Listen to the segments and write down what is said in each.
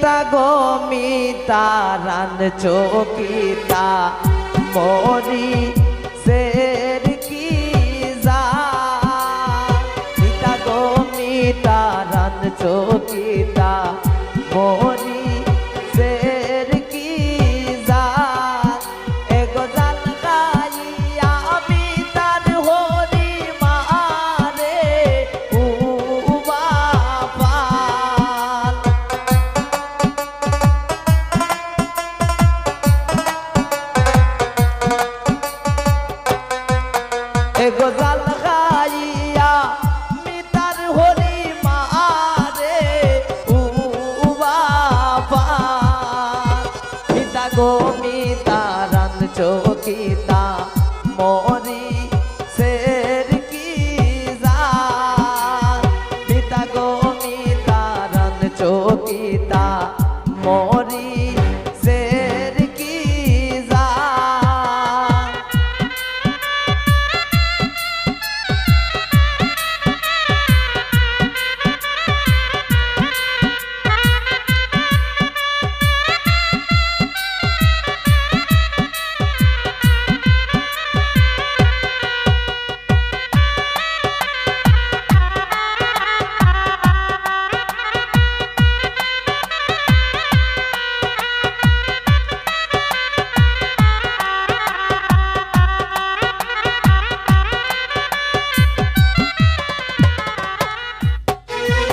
মিতা গো Mita run চকিতা মরি শের কি যা মিতা গো মিতা রান চকিতা মরি শের কি যা এগো জাল গাইয়া মিতার হরি মারে উ বাবা এগো জাল গাইয়া মিতার হরি মারে উ বাবা মিতা গো মিতা রান চকিতা মরি শের কি যা মিতা গো মিতা রান চকিতা মরি শের কি যা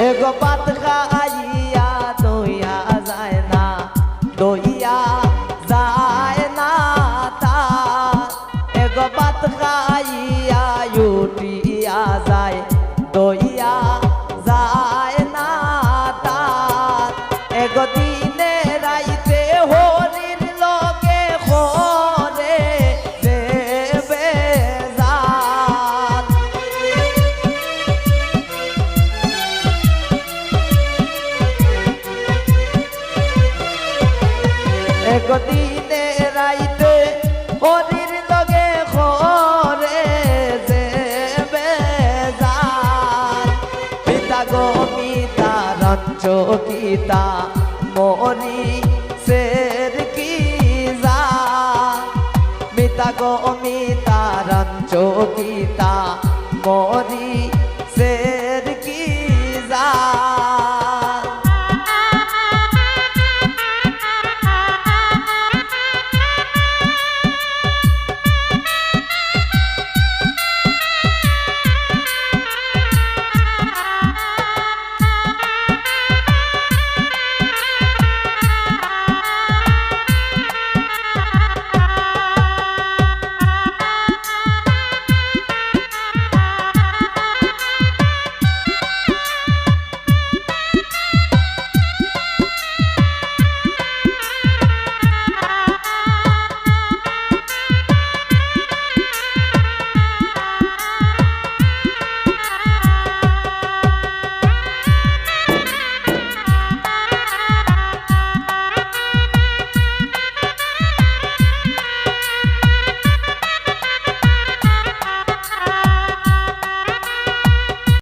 এগো পাত খাইয়া দইয়া যায় না দইয়া যায় না তা এগো পাত খাইয়া উঠিয়া যায় দইয়া যায় না তা এগো দিনে রাইতে হরির লগে খরে দেবে যা দিনে রাইতে হরির লগে খরে যাবে যার পিতা গো মিতা রান চকিতা মরি শের কি যা মিতা গো মিতা রান চকিতা মরি